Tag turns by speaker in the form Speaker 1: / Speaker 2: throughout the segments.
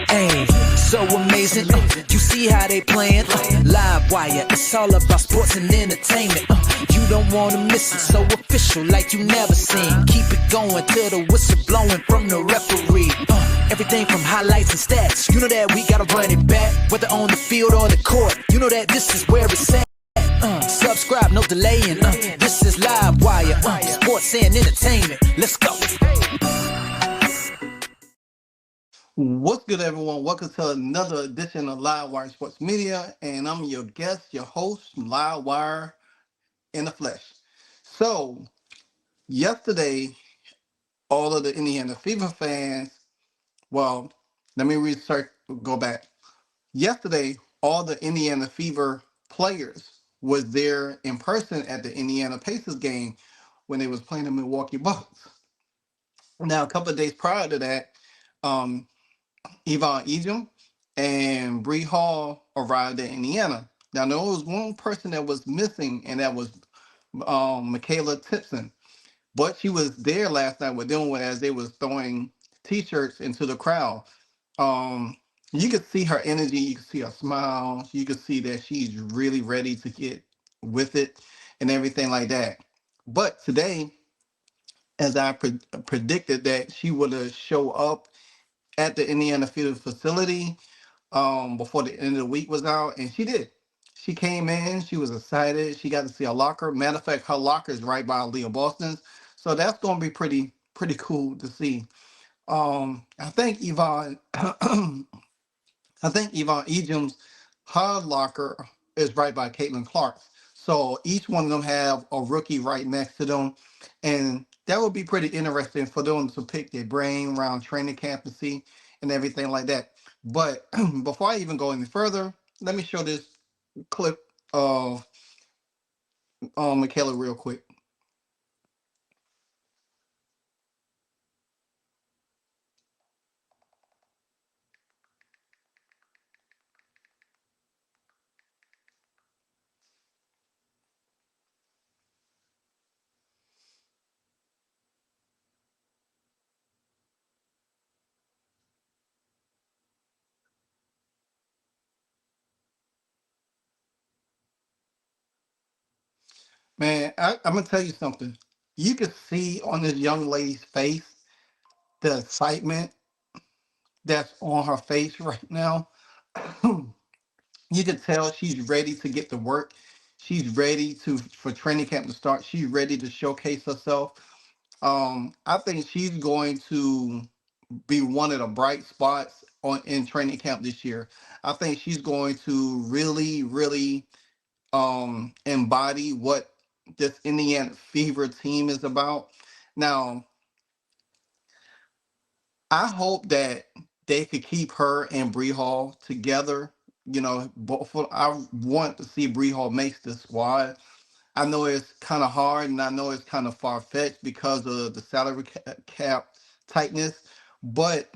Speaker 1: Hey, so amazing. You see how they playing? Live wire, it's all about sports and entertainment. You don't wanna miss it, so official like you never seen. Keep it going till the whistle blowing from the referee. Everything from highlights and stats. You know that we gotta run it back, whether on the field or the court. You know that this is where it's at. Subscribe, no delaying. This is Live Wire, sports and entertainment. Let's go.
Speaker 2: What's good, everyone? Welcome to another edition of Live Wire Sports Media, and I'm your guest, your host, Live Wire in the flesh. So, yesterday, all of the Indiana Fever fans, well, let me go back. Yesterday, all the Indiana Fever players was there in person at the Indiana Pacers game when they was playing the Milwaukee Bucks. Now, a couple of days prior to that, um, Yvonne Ejim and Bree Hall arrived in Indiana. Now there was one person that was missing, and that was MaKayla Timpson. But she was there last night with them as they was throwing T-shirts into the crowd. Um, you could see her energy, you could see her smile, you could see that she's really ready to get with it and everything like that. But today, as I predicted that she would show up at the Indiana Field facility before the end of the week was out, and she did. She came in, she was excited, she got to see a locker. Matter of fact, her locker is right by Leah Boston's, so that's gonna be pretty cool to see. I think Yvonne I think Yvonne Ejim's her locker is right by Caitlin Clark's. So each one of them have a rookie right next to them. And that would be pretty interesting for them to pick their brain around training camp and see and everything like that. But before I even go any further, let me show this clip of MaKayla real quick. Man, I'm gonna tell you something. You can see on this young lady's face the excitement that's on her face right now. You can tell she's ready to get to work. She's ready to for training camp to start. She's ready to showcase herself. I think she's going to be one of the bright spots on in training camp this year. I think she's going to really embody what this Indiana Fever team is about. Now, I hope that they could keep her and Bree Hall together. You know, both I want to see Bree Hall make the squad. I know it's kind of hard, and I know it's kind of far fetched because of the salary cap tightness. But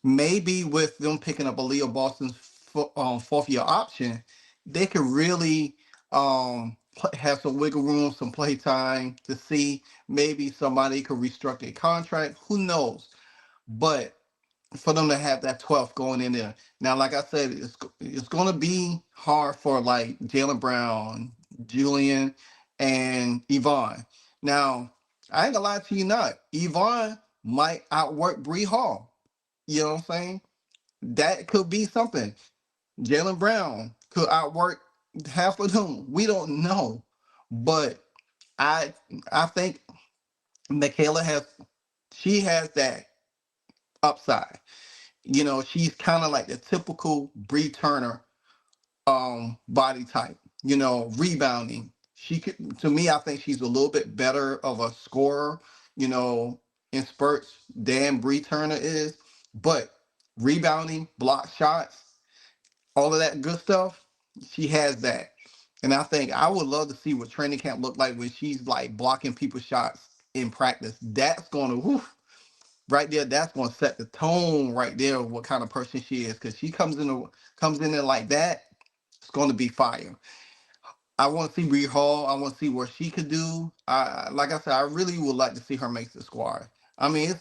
Speaker 2: maybe with them picking up Aaliyah Boston's fourth year option, they could really have some wiggle room, some play time to see maybe somebody could restructure a contract. Who knows? But for them to have that 12th going in there. Now, like I said, it's going to be hard for like Jalen Brown, Julian, and Yvonne. Now, I ain't gonna lie to you not. Yvonne might outwork Bree Hall. You know what I'm saying? That could be something. Jalen Brown could outwork half of them. We don't know. But I I think MaKayla has that upside. You know, she's kind of like the typical Bree Turner body type, you know, rebounding. She could to me, I think she's a little bit better of a scorer, you know, in spurts than Bree Turner is, but rebounding, block shots, all of that good stuff, she has that. And I think I would love to see what training camp look like when she's like blocking people's shots in practice. That's gonna right there, that's going to set the tone right there of what kind of person she is. Because she comes in there like that, it's going to be fire. I want to see Bree Hall. I want to see what she could do. Like I said, I really would like to see her make the squad. I mean,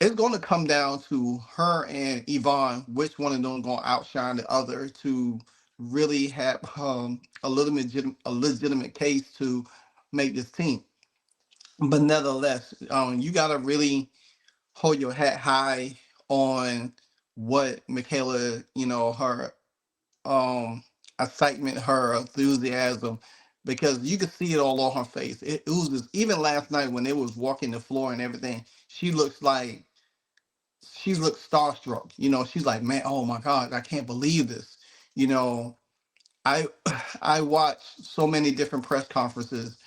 Speaker 2: it's going to come down to her and Yvonne, which one of them going to outshine the other to really have a legitimate case to make this team. But nevertheless, you got to really hold your hat high on what MaKayla, her um excitement, her enthusiasm, because you could see it all on her face. It oozes. Even last night when they was walking the floor and everything, she looks starstruck. She's like, man, oh my God, I can't believe this. You know, I I watched so many different press conferences,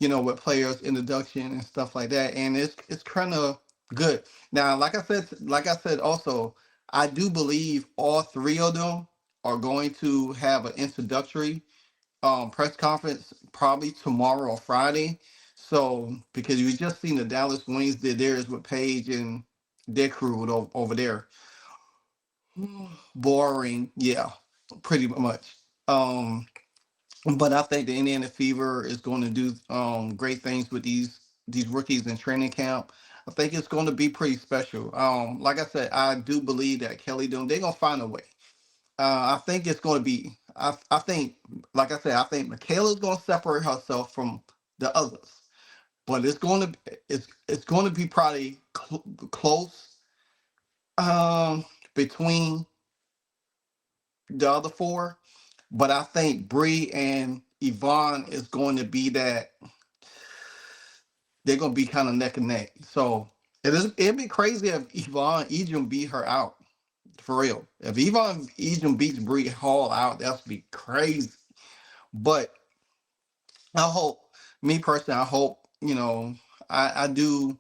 Speaker 2: with players introduction and stuff like that, and it's kind of good. Now, like I said also, I do believe all three of them are going to have an introductory press conference probably tomorrow or Friday. So because you just seen the Dallas Wings did theirs with Paige and their crew over there. Boring, yeah, pretty much. Um, but I think the Indiana Fever is going to do great things with these rookies in training camp. I think it's going to be pretty special. Like I said, I do believe that Kelly Doom they're gonna find a way. I think it's going to be. I think, like I said, I think MaKayla's going to separate herself from the others, but it's going to be probably close between the other four. But I think Bree and Yvonne is going to be that they're going to be kind of neck and neck. So it'd be crazy if Yvonne Ejim beat her out. For real. If Yvonne Ejim beats Bree Hall out, that'd be crazy. But I hope, me personally, I hope, I do.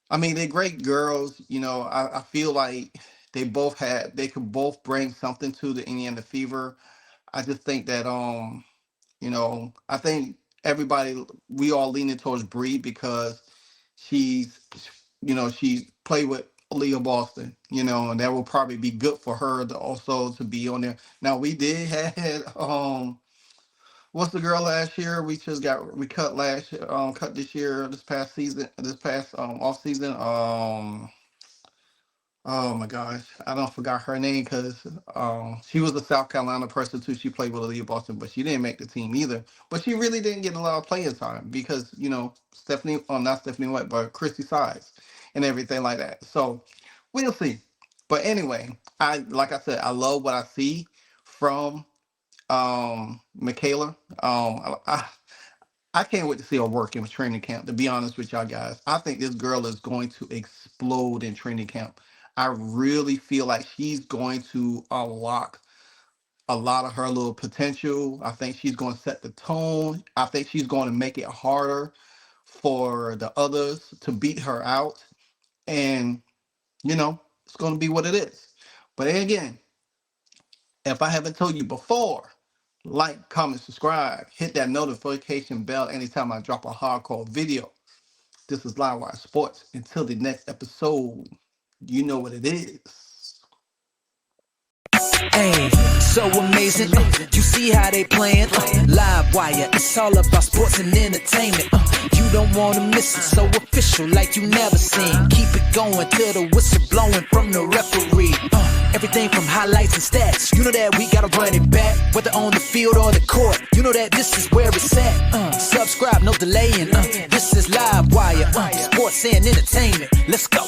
Speaker 2: I mean, they're great girls. I feel like they could both bring something to the Indiana Fever. I just think that I think we all leaning towards Bree because she's she's played with Leah Boston, and that will probably be good for her to also to be on there. Now we did had what's the girl last year? We cut cut this year, this past off season. Oh my gosh, I don't forgot her name because she was a South Carolina person too. She played with Aaliyah Boston, but she didn't make the team either. But she really didn't get a lot of playing time because Stephanie, not Stephanie White, but Christy Sides and everything like that. So we'll see. But anyway, like I said, I love what I see from MaKayla. I can't wait to see her work in training camp, to be honest with y'all guys. I think this girl is going to explode in training camp. I really feel like she's going to unlock a lot of her little potential. I think she's going to set the tone. I think she's going to make it harder for the others to beat her out. And, it's going to be what it is. But again, if I haven't told you before, like, comment, subscribe, hit that notification bell anytime I drop a hardcore video. This is Livewire Sports. Until the next episode, you know what it is.
Speaker 1: Hey, so amazing. You see how they playing? Live wire, it's all about sports and entertainment. You don't want to miss it, so official like you never seen. Keep it going till the whistle blowing from the referee. Everything from highlights and stats. You know that we gotta run it back, whether on the field or the court. You know that this is where it's at. Subscribe, no delaying. This is Live Wire, sports and entertainment. Let's go.